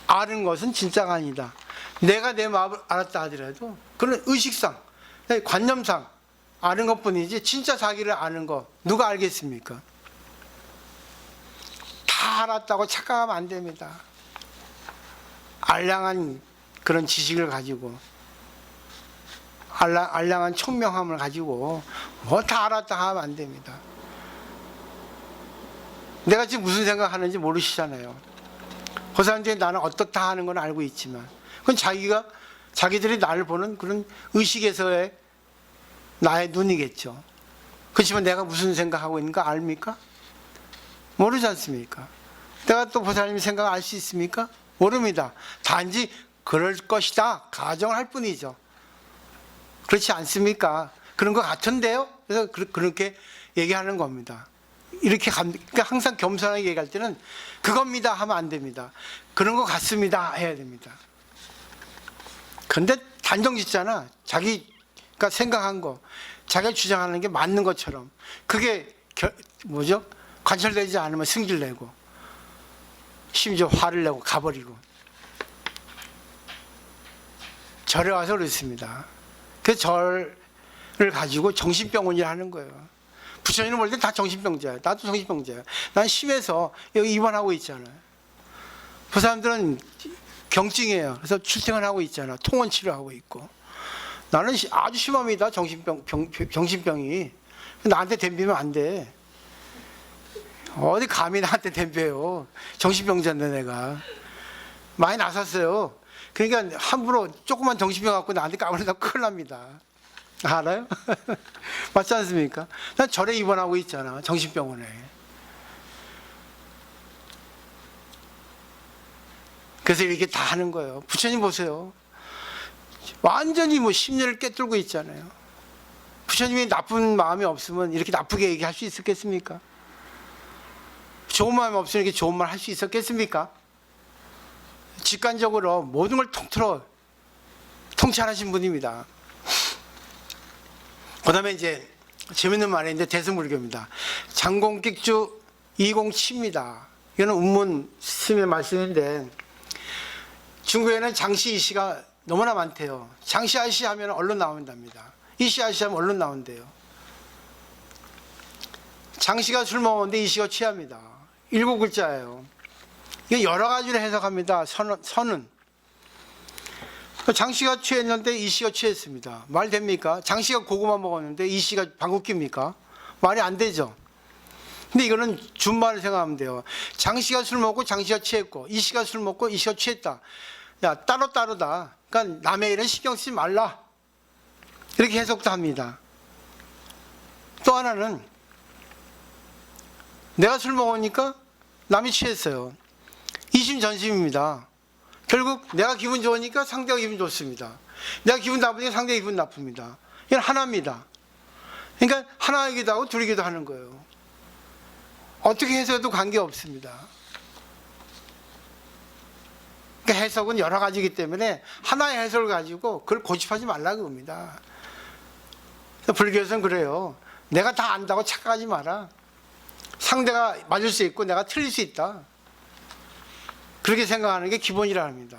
아는 것은 진짜가 아니다. 내가 내 마음을 알았다 하더라도 그런 의식상, 관념상 아는 것뿐이지 진짜 자기를 아는 거 누가 알겠습니까? 다 알았다고 착각하면 안 됩니다. 알량한 그런 지식을 가지고 알량한 총명함을 가지고 뭐 다 알았다 하면 안 됩니다. 내가 지금 무슨 생각하는지 모르시잖아요. 그 사람들이 나는 어떻다 하는 건 알고 있지만 그건 자기들이 나를 보는 그런 의식에서의 나의 눈이겠죠. 그렇지만 내가 무슨 생각하고 있는가 압니까? 모르지 않습니까? 내가 또 보살님 생각을 알 수 있습니까? 모릅니다. 단지 그럴 것이다 가정을 할 뿐이죠. 그렇지 않습니까? 그런 것 같은데요? 그래서 그렇게 얘기하는 겁니다. 이렇게 그러니까 항상 겸손하게 얘기할 때는 그겁니다 하면 안 됩니다. 그런 것 같습니다 해야 됩니다. 근데 단정 짓잖아. 자기 그러니까 생각한 거, 자기가 주장하는 게 맞는 것처럼 그게 뭐죠? 관철되지 않으면 승질 내고 심지어 화를 내고 가버리고 절에 와서 그렇습니다. 그 절을 가지고 정신병원이라 하는 거예요. 부처님은 볼 때 다 정신병자예요. 나도 정신병자예요. 난 심해서 여기 입원하고 있잖아요. 그 사람들은 경증이에요. 그래서 출퇴근하고 있잖아. 통원 치료하고 있고. 나는 아주 심합니다. 정신병이. 나한테 덤비면 안 돼. 어디 감히 나한테 덤벼요. 정신병자인데 내가. 많이 나섰어요. 그러니까 함부로 조그만 정신병 갖고 나한테 까불다 큰일 납니다. 알아요? 맞지 않습니까? 난 절에 입원하고 있잖아. 정신병원에. 그래서 이렇게 다 하는 거예요. 부처님 보세요. 완전히 뭐 심리를 꿰뚫고 있잖아요. 부처님이 나쁜 마음이 없으면 이렇게 나쁘게 얘기할 수 있었겠습니까? 좋은 마음이 없으면 이렇게 좋은 말 할 수 있었겠습니까? 직관적으로 모든 걸 통틀어 통찰하신 분입니다. 그 다음에 이제 재밌는 말인데 대승불교입니다. 장공깃주 207입니다. 이거는 운문 스님의 말씀인데 중국에는 장씨 이씨가 너무나 많대요. 장씨 아씨 하면 얼른 나온답니다. 이씨 아씨 하면 얼른 나온대요. 장씨가 술 먹었는데 이씨가 취합니다. 7글자예요. 이게 여러 가지로 해석합니다. 선은. 장씨가 취했는데 이씨가 취했습니다. 말 됩니까? 장씨가 고구마 먹었는데 이씨가 방귀 낍니까? 말이 안 되죠. 근데 이거는 준말을 생각하면 돼요. 장씨가 술 먹고 장씨가 취했고 이씨가 술 먹고 이씨가 취했다. 야, 따로따로다. 그러니까 남의 일은 신경 쓰지 말라. 이렇게 해석도 합니다. 또 하나는 내가 술 먹으니까 남이 취했어요. 이심전심입니다. 결국 내가 기분 좋으니까 상대가 기분 좋습니다. 내가 기분 나쁘니까 상대가 기분 나쁩니다. 이건 하나입니다. 그러니까 하나이기도 하고 둘이기도 하는 거예요. 어떻게 해석해도 관계없습니다. 그러니까 해석은 여러 가지이기 때문에 하나의 해석을 가지고 그걸 고집하지 말라고 합니다. 불교에서는 그래요. 내가 다 안다고 착각하지 마라. 상대가 맞을 수 있고 내가 틀릴 수 있다. 그렇게 생각하는 게 기본이라 합니다.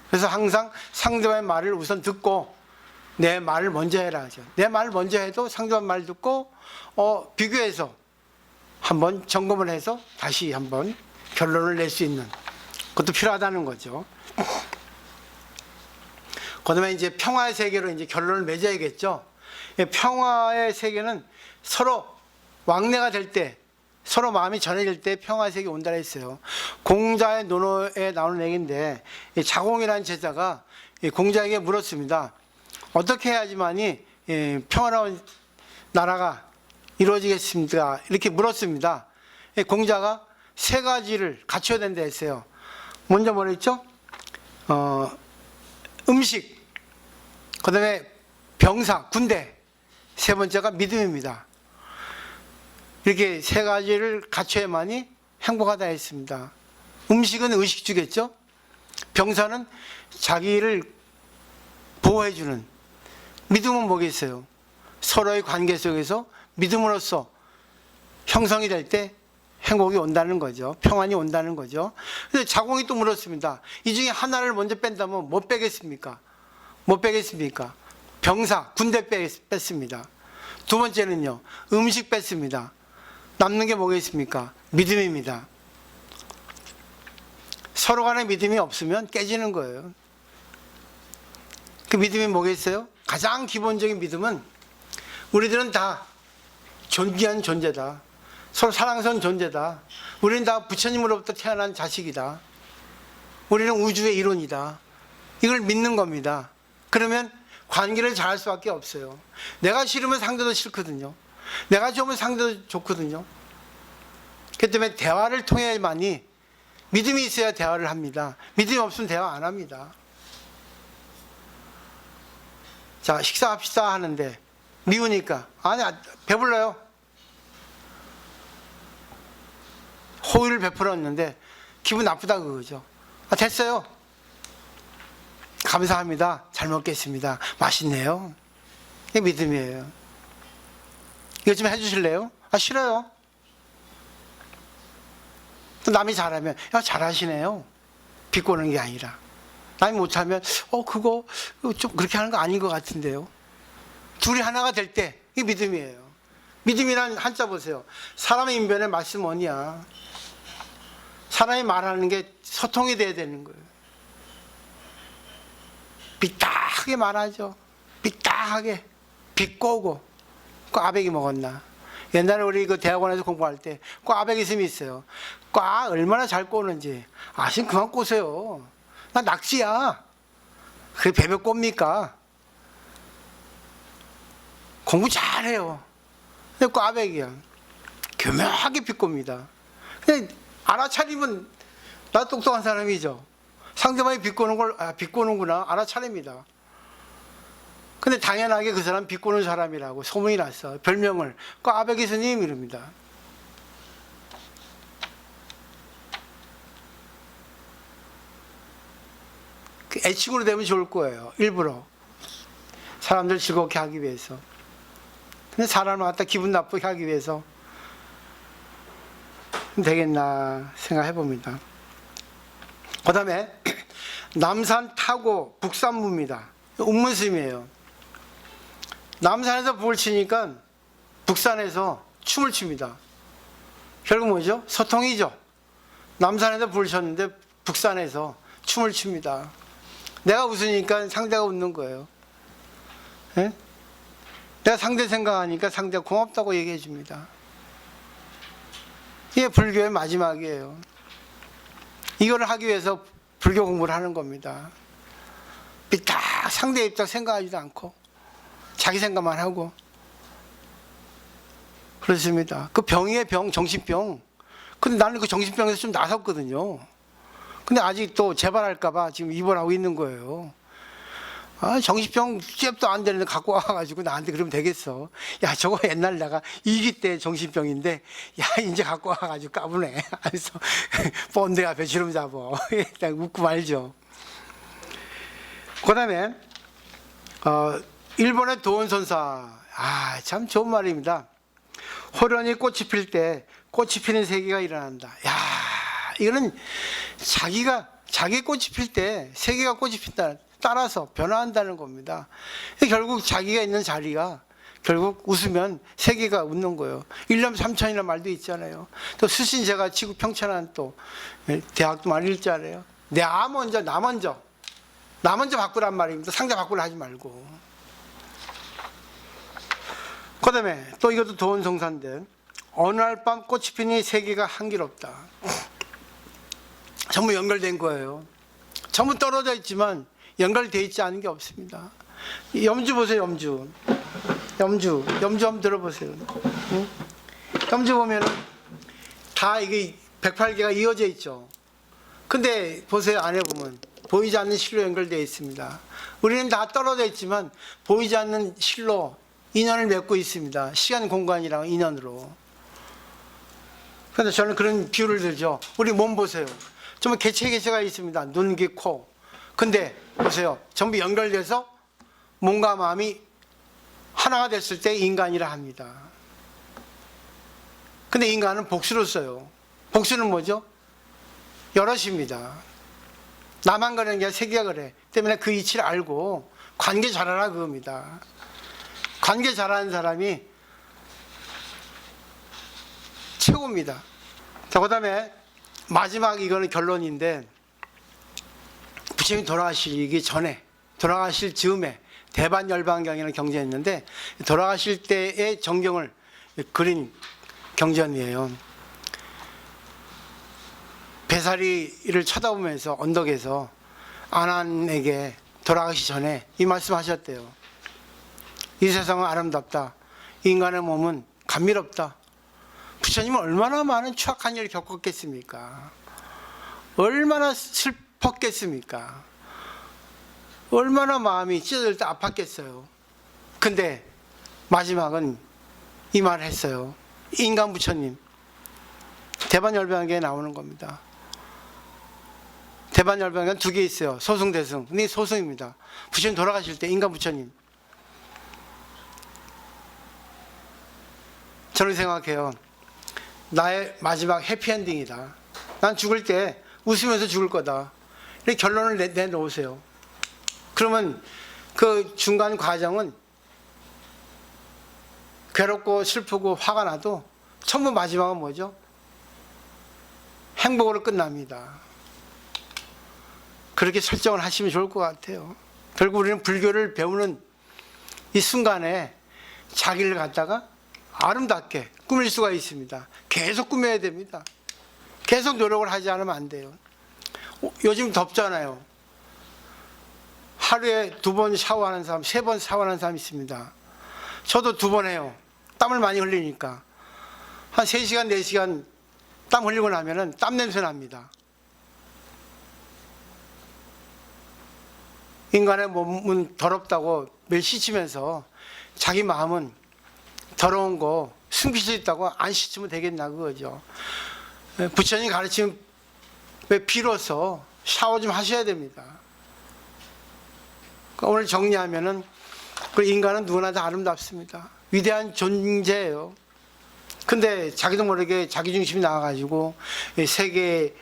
그래서 항상 상대방의 말을 우선 듣고 내 말을 먼저 해라 하죠. 내 말을 먼저 해도 상대방 말 듣고 비교해서 한번 점검을 해서 다시 한번 결론을 낼 수 있는 것도 필요하다는 거죠. 그다음에 이제 평화의 세계로 이제 결론을 맺어야겠죠. 평화의 세계는 서로 왕래가 될 때, 서로 마음이 전해질 때 평화의 세계 온다 했어요. 공자의 논어에 나오는 얘기인데 자공이라는 제자가 공자에게 물었습니다. 어떻게 해야지만이 평화로운 나라가 이루어지겠습니까? 이렇게 물었습니다. 공자가 세 가지를 갖춰야 된다 했어요. 먼저 뭐랬죠? 음식, 그 다음에 병사, 군대, 세 번째가 믿음입니다. 이렇게 세 가지를 갖춰야만이 행복하다 했습니다. 음식은 의식주겠죠? 병사는 자기를 보호해주는, 믿음은 뭐겠어요? 서로의 관계 속에서 믿음으로써 형성이 될 때 행복이 온다는 거죠. 평안이 온다는 거죠. 그래서 자공이 또 물었습니다. 이 중에 하나를 먼저 뺀다면 뭐 빼겠습니까? 뭐 빼겠습니까? 병사, 군대 뺐습니다. 두 번째는요, 음식 뺐습니다. 남는 게 뭐겠습니까? 믿음입니다. 서로 간에 믿음이 없으면 깨지는 거예요. 그 믿음이 뭐겠어요? 가장 기본적인 믿음은 우리들은 다 존귀한 존재다. 서로 사랑스러운 존재다. 우리는 다 부처님으로부터 태어난 자식이다. 우리는 우주의 이론이다. 이걸 믿는 겁니다. 그러면 관계를 잘할 수밖에 없어요. 내가 싫으면 상대도 싫거든요. 내가 좋으면 상대도 좋거든요. 그렇기 때문에 대화를 통해야만이, 믿음이 있어야 대화를 합니다. 믿음이 없으면 대화 안 합니다. 자, 식사합시다 하는데 미우니까 아니 배불러요. 호의를 베풀었는데 기분 나쁘다 그거죠. 됐어요. 감사합니다. 잘 먹겠습니다. 맛있네요. 이게 믿음이에요. 이거 좀 해주실래요? 아, 싫어요. 또 남이 잘하면, 야, 잘하시네요. 비꼬는 게 아니라. 남이 못하면, 그거 좀 그렇게 하는 거 아닌 것 같은데요. 둘이 하나가 될 때, 이게 믿음이에요. 믿음이란 한자 보세요. 사람의 인변에 말씀 뭐냐. 사람이 말하는 게 소통이 돼야 되는 거예요. 삐딱하게 말하죠. 삐딱하게. 비꼬고. 꽈배기 먹었나. 옛날에 우리 그 대학원에서 공부할 때 꽈배기 쌤이 있어요. 꽈 얼마나 잘 꼬는지. 아신 그만 꼬세요. 나 낙지야. 그게 배배 꼽니까. 공부 잘해요. 근데 꽈배기야. 교묘하게 비꼽니다. 근데 알아차리면 나 똑똑한 사람이죠. 상대방이 비꼬는 걸, 비꼬는구나. 알아차립니다. 근데 당연하게 그 사람 비꼬는 사람이라고 소문이 났어. 별명을 꽈배기 스님 이럽니다. 애칭으로 되면 좋을 거예요. 일부러 사람들 즐겁게 하기 위해서. 근데 사람을 갖다 기분 나쁘게 하기 위해서 되겠나 생각해 봅니다. 그 다음에 남산 타고 북산무입니다. 운문스님이에요. 남산에서 북을 치니까 북산에서 춤을 춥니다. 결국 뭐죠? 소통이죠. 남산에서 북을 쳤는데 북산에서 춤을 춥니다. 내가 웃으니까 상대가 웃는 거예요. 예? 내가 상대 생각하니까 상대가 고맙다고 얘기해 줍니다. 이게 불교의 마지막이에요. 이걸 하기 위해서 불교 공부를 하는 겁니다. 삐딱 상대 입장 생각하지도 않고 자기 생각만 하고 그렇습니다. 그 병이에요. 병, 정신병. 근데 나는 그 정신병에서 좀 나섰거든요. 근데 아직 또 재발할까 봐 지금 입원하고 있는 거예요. 정신병 잽도 안 되는데 갖고 와가지고 나한테 그러면 되겠어. 야, 저거 옛날 내가 2기 때 정신병인데, 야, 이제 갖고 와가지고 까부네. 그래서 본드 앞에 주름 잡어. 일단 웃고 말죠. 그 다음에, 일본의 도원선사. 참 좋은 말입니다. 호련히 꽃이 필 때 꽃이 피는 세계가 일어난다. 야, 이거는 자기 꽃이 필 때 세계가 꽃이 핀다. 따라서 변화한다는 겁니다. 결국 자기가 있는 자리가 결국 웃으면 세계가 웃는 거예요. 1년 3천이라는 말도 있잖아요. 또 수신제가 지구 평천한 또 대학도 많이 읽잖아요. 나 먼저 바꾸란 말입니다. 상대 바꾸려 하지 말고. 그 다음에 또 이것도 도원성사인데 어느 날 밤 꽃이 피니 세계가 한결없다. 전부 연결된 거예요. 전부 떨어져 있지만 연결되어 있지 않은 게 없습니다. 염주 보세요. 염주 한번 들어보세요. 응? 염주 보면은 다 이게 108개가 이어져 있죠. 근데 보세요. 안에 보면 보이지 않는 실로 연결되어 있습니다. 우리는 다 떨어져 있지만 보이지 않는 실로 인연을 맺고 있습니다. 시간 공간이랑 인연으로. 그래서 저는 그런 비유를 들죠. 우리 몸 보세요. 정말 개체가 있습니다. 눈, 귀, 코. 근데 보세요. 전부 연결돼서 몸과 마음이 하나가 됐을 때 인간이라 합니다. 근데 인간은 복수로 써요. 복수는 뭐죠? 여럿입니다. 나만 그러는 게 아니라 세계가 그래. 때문에 그 이치를 알고 관계 잘하라 그겁니다. 관계 잘하는 사람이 최고입니다. 자, 그 다음에 마지막 이거는 결론인데 부처님이 돌아가시기 전에 돌아가실 즈음에 대반열반경이라는 경전이 있는데 돌아가실 때의 정경을 그린 경전이에요. 배사리를 쳐다보면서 언덕에서 아난에게 돌아가시 전에 이 말씀 하셨대요. 이 세상은 아름답다. 인간의 몸은 감미롭다. 부처님은 얼마나 많은 추악한 일을 겪었겠습니까? 얼마나 슬펐겠습니까? 얼마나 마음이 찢어질 때 아팠겠어요. 근데 마지막은 이 말을 했어요. 인간 부처님. 대반열반경에 나오는 겁니다. 대반열반경 두 개 있어요. 소승, 대승. 근데 소승입니다. 부처님 돌아가실 때 인간 부처님. 저는 생각해요. 나의 마지막 해피엔딩이다. 난 죽을 때 웃으면서 죽을 거다. 이렇게 결론을 내놓으세요. 그러면 그 중간 과정은 괴롭고 슬프고 화가 나도 전부 마지막은 뭐죠? 행복으로 끝납니다. 그렇게 설정을 하시면 좋을 것 같아요. 결국 우리는 불교를 배우는 이 순간에 자기를 갖다가 아름답게 꾸밀 수가 있습니다. 계속 꾸며야 됩니다. 계속 노력을 하지 않으면 안 돼요. 요즘 덥잖아요. 하루에 2번 샤워하는 사람, 3번 샤워하는 사람 있습니다. 저도 2번 해요. 땀을 많이 흘리니까. 한 3시간, 4시간 땀 흘리고 나면은 땀 냄새 납니다. 인간의 몸은 더럽다고 매일 씻으면서 자기 마음은 더러운 거 숨길 수 있다고 안 씻으면 되겠나 그거죠. 부처님 가르치면 왜 비로소 샤워 좀 하셔야 됩니다. 오늘 정리하면은 그 인간은 누구나 다 아름답습니다. 위대한 존재예요. 근데 자기도 모르게 자기중심이 나와가지고 세계에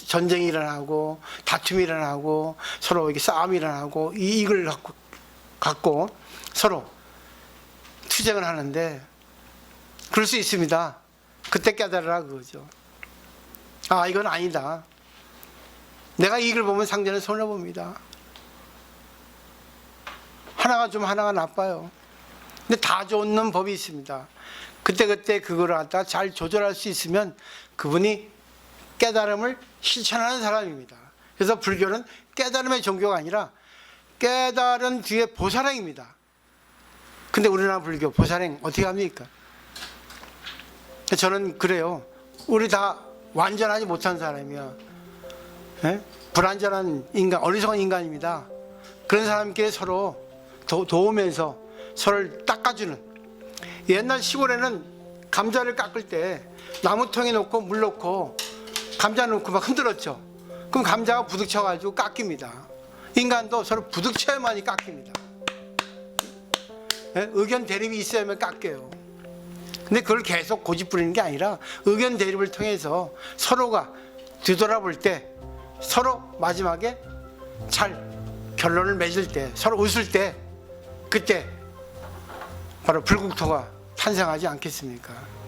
전쟁이 일어나고 다툼이 일어나고 서로 이렇게 싸움이 일어나고 이익을 갖고 서로 투쟁을 하는데 그럴 수 있습니다. 그때 깨달으라 그거죠. 아, 이건 아니다. 내가 이익을 보면 상대는 손해봅니다. 하나가 좀 하나가 나빠요. 근데 다 좋는 법이 있습니다. 그때 그거를 갖다가 잘 조절할 수 있으면 그분이 깨달음을 실천하는 사람입니다. 그래서 불교는 깨달음의 종교가 아니라 깨달은 뒤에 보살행입니다. 근데 우리나라 불교 보살행 어떻게 합니까? 저는 그래요. 우리 다 완전하지 못한 사람이야. 예? 불완전한 인간, 어리석은 인간입니다. 그런 사람끼리 서로 도우면서 서로를 닦아주는. 옛날 시골에는 감자를 깎을 때 나무통에 놓고 물 넣고 감자 넣고 막 흔들었죠. 그럼 감자가 부딪혀가지고 깎입니다. 인간도 서로 부딪혀야만이 깎입니다. 예? 의견 대립이 있어야만 깎여요. 근데 그걸 계속 고집부리는 게 아니라 의견 대립을 통해서 서로가 뒤돌아볼 때 서로 마지막에 잘 결론을 맺을 때 서로 웃을 때 그때 바로 불국토가 탄생하지 않겠습니까?